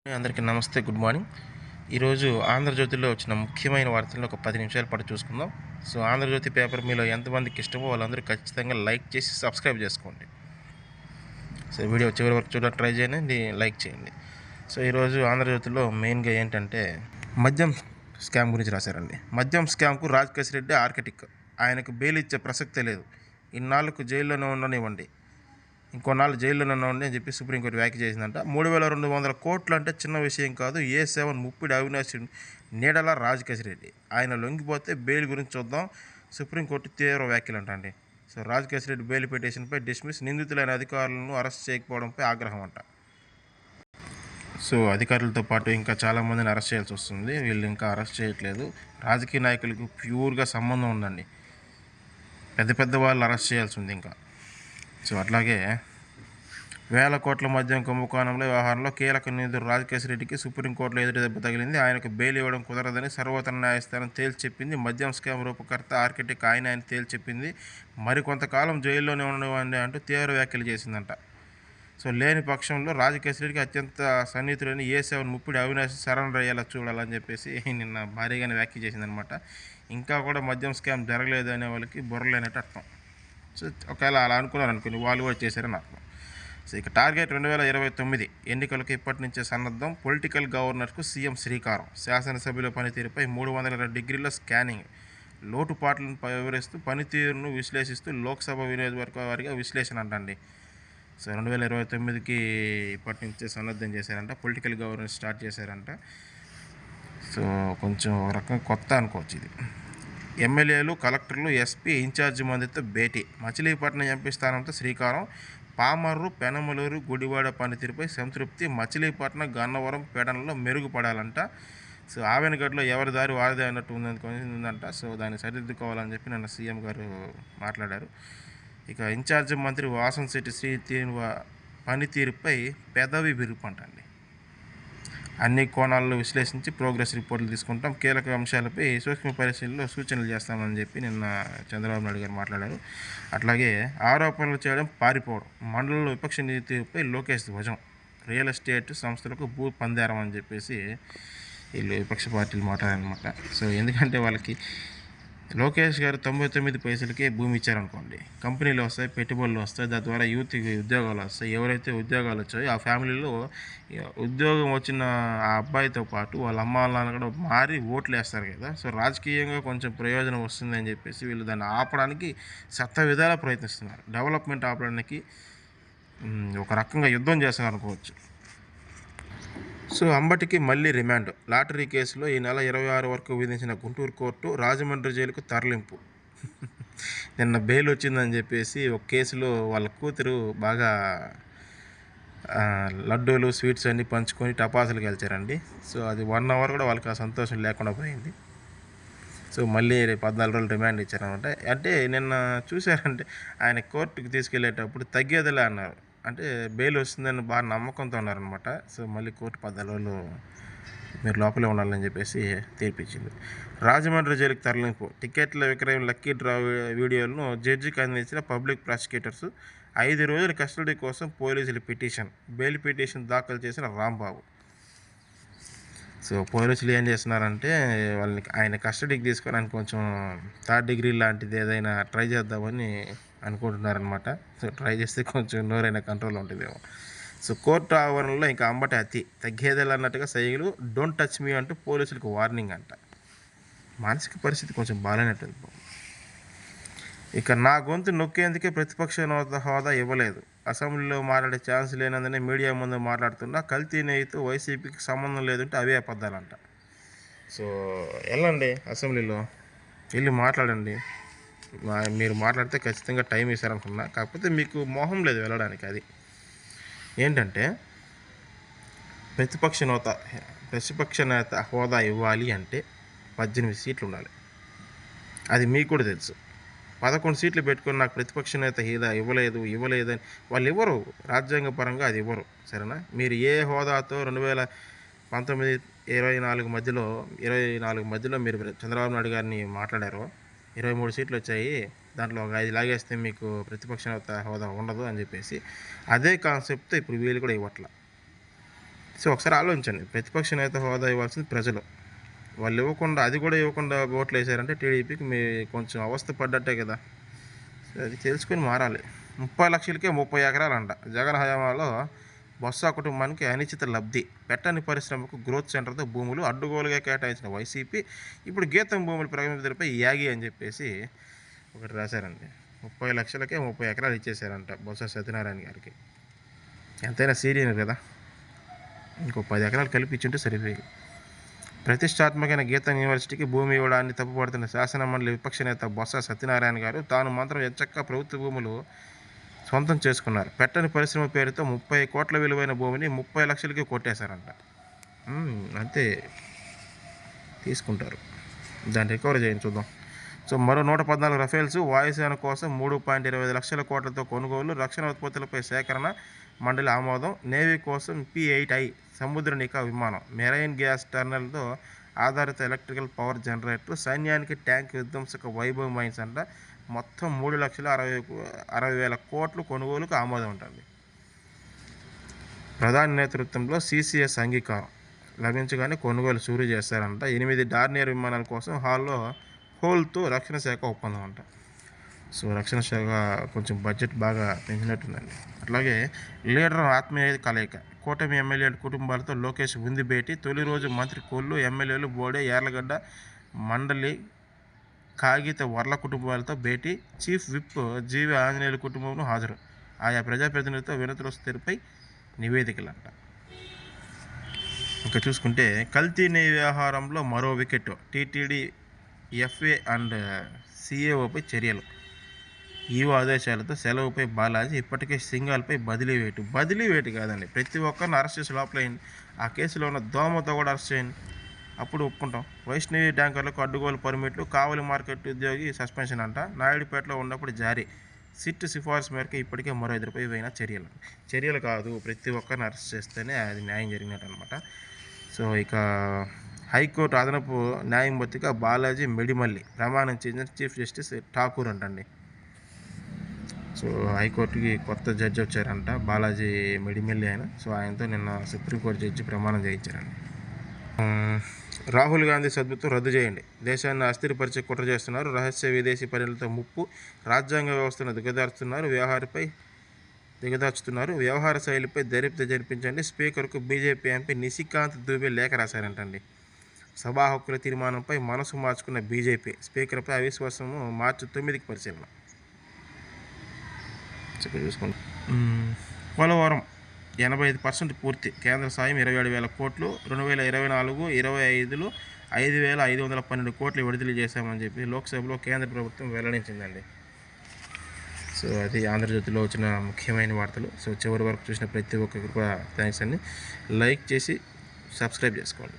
అందరికీ నమస్తే, good morning. ఈరోజు ఆంధ్రజ్యోతిలో వచ్చిన ముఖ్యమైన వార్తలను ఒక 10 నిమిషాల పాటు చూసుకుందాం. సో ఆంధ్రజ్యోతి పేపర్ మీలో ఎంతమందికి ఇష్టమో వాళ్ళందరూ ఖచ్చితంగా లైక్ చేసి సబ్స్క్రైబ్ చేసుకోండి. సో వీడియో చివరి వరకు చూడడానికి ట్రై చేయండి, లైక్ చేయండి. సో ఈరోజు ఆంధ్రజ్యోతిలో మెయిన్గా ఏంటంటే మద్యం స్కామ్ గురించి రాశారండి. మద్యం స్కామ్కు రాజకేశ్ రెడ్డి ఆర్కిటెక్ట్, ఆయనకు బెయిల్ ఇచ్చే ప్రసక్తే లేదు, ఇన్నాళ్ళకు జైల్లోనే ఉండనివ్వండి, ఇంకొన్నాళ్ళు జైల్లోనే ఉండి అని చెప్పి సుప్రీంకోర్టు వ్యాఖ్య చేసిందంట. 3,200 కోట్లు అంటే చిన్న విషయం కాదు. A7 ముప్పిడి అవినాష్ నీడల రాజకేశ్ రెడ్డి, ఆయన లొంగిపోతే బెయిల్ గురించి చూద్దాం, సుప్రీంకోర్టు తీవ్ర వ్యాఖ్యలు అంటండి. సో రాజకేశ్ రెడ్డి బెయిల్ పిటిషన్పై డిస్మిస్, నిందితులైన అధికారులను అరెస్ట్ చేయకపోవడంపై ఆగ్రహం అంట. సో అధికారులతో పాటు ఇంకా చాలామందిని అరెస్ట్ చేయాల్సి వస్తుంది, వీళ్ళు ఇంకా అరెస్ట్ చేయట్లేదు. రాజకీయ నాయకులకు ప్యూర్గా సంబంధం ఉందండి, పెద్ద పెద్ద వాళ్ళు అరెస్ట్ చేయాల్సి ఉంది ఇంకా. సో అట్లాగే వేల కోట్ల మద్యం కుంభకోణంలో వ్యవహారంలో కీలక నిందితుడు రాజకేశ్ రెడ్డికి సుప్రీంకోర్టులో ఎదురు దెబ్బ తగిలింది. ఆయనకు బెయిల్ ఇవ్వడం కుదరదని సర్వోన్నత న్యాయస్థానం తేల్చి చెప్పింది. మద్యం స్కామ్ రూపకర్త ఆర్కిటెక్ట్ ఆయన తేల్చి చెప్పింది. మరికొంతకాలం జైల్లోనే ఉండనివ్వండి అంటూ తీవ్ర వ్యాఖ్యలు చేసిందంట. సో లేని పక్షంలో రాజకేశ్ రెడ్డికి అత్యంత సన్నిహితుడైన A7 ముప్పిడి అవినాష్ సరెండర్ అయ్యేలా చూడాలని చెప్పేసి నిన్న భారీగానే వ్యాఖ్య చేసిందనమాట. ఇంకా కూడా మద్యం స్కామ్ జరగలేదు అనే వాళ్ళకి బుర్రలేనట్టు అర్థం. సో ఒకవేళ అలా అనుకున్నారనుకుని వాళ్ళు కూడా చేశారని అర్థం. సో ఇక టార్గెట్ 2029 ఎన్నికలకు ఇప్పటి నుంచే సన్నద్ధం. పొలిటికల్ గవర్నర్కు సీఎం శ్రీకారం. శాసనసభ్యుల పనితీరుపై 360 డిగ్రీల స్కానింగ్. లోటుపాట్లను వివరిస్తూ పనితీరును విశ్లేషిస్తూ లోక్సభ నియోజకవర్గ వారిగా విశ్లేషణ అంటండి. సో 2029కి ఇప్పటి నుంచే సన్నద్ధం చేశారంట, పొలిటికల్ గవర్నర్ స్టార్ట్ చేశారంట. సో కొంచెం రకంగా కొత్త అనుకోవచ్చు ఇది. ఎమ్మెల్యేలు, కలెక్టర్లు, ఎస్పీ, ఇన్ఛార్జి మందితో భేటీ. మచిలీపట్నం ఎంపీ స్థానంతో శ్రీకారం. పామర్రు, పెనమలూరు, గుడివాడ పనితీరుపై సంతృప్తి. మచిలీపట్నం, గన్నవరం, పెడనలో మెరుగుపడాలంట. సో ఆవెనగడ్డలో ఎవరి దారి వారిదే అన్నట్టు ఉందంట. సో దాన్ని సరిదిద్దుకోవాలని చెప్పి నిన్న సీఎం గారు మాట్లాడారు. ఇక ఇన్ఛార్జి మంత్రి వాసంశెట్టి శ్రీ పనితీరుపై పెదవి విరుపు అంటండి. అన్ని కోణాల్లో విశ్లేషించి ప్రోగ్రెస్ రిపోర్టులు తీసుకుంటాం, కీలక అంశాలపై సూక్ష్మ పరిశీలనలో సూచనలు చేస్తామని చెప్పి నిన్న చంద్రబాబు నాయుడు గారు మాట్లాడారు. అట్లాగే ఆరోపణలు చేయడం, పారిపోవడం, మండలంలో విపక్ష నీతిపై లోకేష్ ధ్వజం, రియల్ ఎస్టేట్ సంస్థలకు భూ పందేరం అని చెప్పేసి వీళ్ళు విపక్ష పార్టీలు మాట్లాడారనమాట. సో ఎందుకంటే వాళ్ళకి లోకేష్ గారు 99 పైసలకే భూమి ఇచ్చారనుకోండి, కంపెనీలు వస్తాయి, పెట్టుబడులు వస్తాయి, దాని ద్వారా యూత్కి ఉద్యోగాలు వస్తాయి. ఎవరైతే ఉద్యోగాలు వచ్చాయో ఆ ఫ్యామిలీలో ఉద్యోగం వచ్చిన ఆ అబ్బాయితో పాటు వాళ్ళ అమ్మ వాళ్ళని కూడా మారి ఓట్లు వేస్తారు కదా. సో రాజకీయంగా కొంచెం ప్రయోజనం వస్తుందని చెప్పేసి వీళ్ళు దాన్ని ఆపడానికి విధాలా ప్రయత్నిస్తున్నారు. డెవలప్మెంట్ ఆపడానికి ఒక రకంగా యుద్ధం చేస్తారు అనుకోవచ్చు. సో అంబటికి మళ్ళీ రిమాండ్. లాటరీ కేసులో ఈ నెల 26 వరకు విధించిన గుంటూరు కోర్టు రాజమండ్రి జైలుకు తరలింపు. నిన్న బెయిల్ వచ్చిందని చెప్పేసి ఒక కేసులో వాళ్ళ కూతురు బాగా లడ్డూలు, స్వీట్స్ అన్నీ పంచుకొని టపాసులు గెలిచారండి. సో అది 1 అవర్ కూడా వాళ్ళకి ఆ సంతోషం లేకుండా పోయింది. సో మళ్ళీ 14 రోజులు రిమాండ్ ఇచ్చారనమాట. అంటే నిన్న చూశారంటే ఆయన కోర్టుకు తీసుకెళ్ళేటప్పుడు తగ్గేదిలే అన్నారు, అంటే బెయిల్ వస్తుందని బాగా నమ్మకంతో ఉన్నారనమాట. సో మళ్ళీ కోర్టు 14 రోజులు మీరు లోపలే ఉండాలని చెప్పేసి తీర్పిచ్చింది. రాజమండ్రి జైలుకి తరలింపు. టికెట్ల విక్రయం లక్కీ డ్రా వీడియోలను జడ్జికి అందించిన పబ్లిక్ ప్రాసిక్యూటర్స్. 5 రోజుల కస్టడీ కోసం పోలీసులు పిటిషన్. బెయిల్ పిటిషన్ దాఖలు చేసిన రాంబాబు. సో పోలీసులు ఏం చేస్తున్నారంటే ఆయన కస్టడీకి తీసుకొని ఆయన కొంచెం 3rd డిగ్రీ లాంటిది ఏదైనా ట్రై చేద్దామని అనుకుంటున్నారనమాట. సో ట్రై చేస్తే కొంచెం నోరైనా కంట్రోల్ ఉంటుందేమో. సో కోర్టు ఆవరణలో ఇంకా అంబటి అతి తగ్గేదేలా అన్నట్టుగా సైగులు. డోంట్ టచ్ మీ అంటూ పోలీసులకు వార్నింగ్ అంట. మానసిక పరిస్థితి కొంచెం బాగాలేనట్టుంది. ఇక నా గొంతు నొక్కేందుకే ప్రతిపక్ష హోదా ఇవ్వలేదు, అసెంబ్లీలో మాట్లాడే ఛాన్స్ లేనందునే మీడియా ముందు మాట్లాడుతున్నా, కల్తీ నెయ్యితో వైసీపీకి సంబంధం లేదంటే అవే అబద్ధాలంట. సో వెళ్ళండి అసెంబ్లీలో వెళ్ళి మాట్లాడండి, మీరు మాట్లాడితే ఖచ్చితంగా టైం ఇస్తారనుకున్నా, కాకపోతే మీకు మోహం లేదు వెళ్ళడానికి. అది ఏంటంటే ప్రతిపక్ష నేత హోదా ఇవ్వాలి అంటే 18 సీట్లు ఉండాలి. అది మీకు కూడా తెలుసు. 11 సీట్లు పెట్టుకొని నాకు ప్రతిపక్ష నేత హోదా ఇవ్వలేదని వాళ్ళు ఇవ్వరు, రాజ్యాంగపరంగా అది ఇవ్వరు, సరేనా. మీరు ఏ హోదాతో 2019-24 మధ్యలో మీరు చంద్రబాబు నాయుడు గారిని మాట్లాడారో 23 సీట్లు వచ్చాయి, దాంట్లో ఒక 5 లాగేస్తే మీకు ప్రతిపక్ష నేత హోదా ఉండదు అని చెప్పేసి అదే కాన్సెప్ట్తో ఇప్పుడు వీళ్ళు కూడా ఇవ్వట్ల. సో ఒకసారి ఆలోచించండి, ప్రతిపక్ష నేత హోదా ఇవ్వాల్సింది ప్రజలు. వాళ్ళు ఇవ్వకుండా, అది కూడా ఇవ్వకుండా ఓట్లు వేసారంటే టీడీపీకి మీ కొంచెం అవస్థ పడ్డట్టే కదా. సో అది తెలుసుకొని మారాలి. 30 లక్షలకే 30 ఎకరాలంట. జగన్ హయాంలో బొత్స కుటుంబానికి అనిశ్చిత లబ్ధి. పెట్టని పరిశ్రమకు గ్రోత్ సెంటర్తో భూములు అడ్డుగోలుగా కేటాయించిన వైసీపీ ఇప్పుడు గీతం భూముల ప్రగతిపై యాగి అని చెప్పేసి ఒకటి రాశారండి. 30 లక్షలకే 30 ఎకరాలు ఇచ్చేసారంట బొత్స సత్యనారాయణ గారికి. ఎంతైనా సీనియర్ కదా, ఇంకో 10 ఎకరాలు కలిపి ఇచ్చుంటే సరిపోయి. ప్రతిష్టాత్మకమైన గీతం యూనివర్సిటీకి భూమి ఇవ్వడాన్ని తప్పుపడుతున్న శాసనమండలి విపక్ష నేత బొత్స సత్యనారాయణ గారు తాను మాత్రం ఎంచక్కా ప్రభుత్వ భూములు సొంతం చేసుకున్నారు. పెట్టని పరిశ్రమ పేరుతో 30 కోట్ల విలువైన భూమిని 30 లక్షలకి కొట్టేశారంట. అంతే తీసుకుంటారు, దాన్ని రికవరీ చేయండి చూద్దాం. సో మరో 114 రఫేల్స్ వాయుసేన కోసం 3.25 లక్షల కోట్లతో కొనుగోలు. రక్షణ ఉత్పత్తులపై సేకరణ మండలి ఆమోదం. నేవీ కోసం P-8I సముద్ర నిఘా విమానం. మెరైన్ గ్యాస్ టర్నల్తో ఆధారిత ఎలక్ట్రికల్ పవర్ జనరేటర్. సైన్యానికి ట్యాంక్ విధ్వంసక వైభవ్ మైన్స్ అంట. మొత్తం 3,60,000 కోట్లు కొనుగోలుకు ఆమోదం ఉంటుంది. ప్రధాని నేతృత్వంలో CCS అంగీకారం లభించగానే కొనుగోలు షురూ చేస్తారంట. 8 డార్నియర్ విమానాల కోసం హోల్తో రక్షణ శాఖ ఒప్పందం అంట. సో రక్షణ శాఖ కొంచెం బడ్జెట్ బాగా పెంచినట్టుందండి. అట్లాగే లీడర్ ఆత్మీయ కలయిక. కూటమి ఎమ్మెల్యేల కుటుంబాలతో లోకేష్ ఉంది భేటీ. తొలి రోజు మంత్రి కొల్లు, ఎమ్మెల్యేలు బోడే, యార్లగడ్డ, మండలి, కాగిత వర్ల కుటుంబాలతో భేటీ. చీఫ్ విప్ జీవి ఆంజనేయుల కుటుంబంలో హాజరు. ఆయా ప్రజాప్రతినిధులతో వినతుల స్థితిపై నివేదికలంట. ఇంకా చూసుకుంటే కల్తీ నెయ్యి వ్యవహారంలో మరో వికెట్. టీటీడీ, FA అండ్ CAOపై చర్యలు. ఈవో ఆదేశాలతో సెలవుపై బాలాజీ. ఇప్పటికే సింగాల్పై బదిలీ వేటు కాదండి, ప్రతి ఒక్కరిని అరెస్ట్ చేసి లోపల ఆ కేసులో ఉన్న దోమతో కూడా అరెస్ట్ చేయండి, అప్పుడు ఒప్పుకుంటాం. వైష్ణవి ట్యాంకర్లకు అడ్డుగోలు పర్మిట్లు. కావలి మార్కెట్ ఉద్యోగి సస్పెన్షన్ అంట. నాయుడుపేటలో ఉన్నప్పుడు జారీ. సిట్ సిఫార్సు మేరకు ఇప్పటికే మరో 5 పైన చర్యలు కాదు, ప్రతి ఒక్కరిని అరెస్ట్ చేస్తేనే అది న్యాయం జరిగినట్టు అనమాట. సో ఇక హైకోర్టు అదనపు న్యాయమూర్తిగా బాలాజీ మెడిమల్లి ప్రమాణం చేసిన చీఫ్ జస్టిస్ ఠాకూర్ అంటండి. సో హైకోర్టుకి కొత్త జడ్జి వచ్చారంట, బాలాజీ మెడిమల్లి ఆయన. సో ఆయనతో నిన్న సుప్రీంకోర్టు జడ్జి ప్రమాణం చేయించారండి. రాహుల్ గాంధీ సద్భుతం రద్దు చేయండి. దేశాన్ని అస్థిరపరిచే కుట్ర చేస్తున్నారు. రహస్య విదేశీ పర్యటనలతో ముప్పు. రాజ్యాంగ వ్యవస్థను దిగదార్చుతున్నారు. వ్యవహార శైలిపై దర్యాప్తు జరిపించండి. స్పీకర్కు బీజేపీ ఎంపీ నిశికాంత్ దూబే లేఖ రాశారంటండి. సభా హక్కుల తీర్మానంపై మనసు మార్చుకున్న బీజేపీ. స్పీకర్పై అవిశ్వాసము మార్చి 9కి పరిశీలన. చూసుకోండి. పోలవరం 85% పూర్తి. కేంద్ర సాయం 27,000 కోట్లు. 2024-25లో 5,512 కోట్లు విడుదల చేశామని చెప్పి లోక్సభలో కేంద్ర ప్రభుత్వం వెల్లడించిందండి. సో అది ఆంధ్రజ్యోతిలో వచ్చిన ముఖ్యమైన వార్తలు. సో చివరి వరకు చూసిన ప్రతి ఒక్కరికి కూడా థ్యాంక్స్ అండి. లైక్ చేసి సబ్స్క్రైబ్ చేసుకోండి.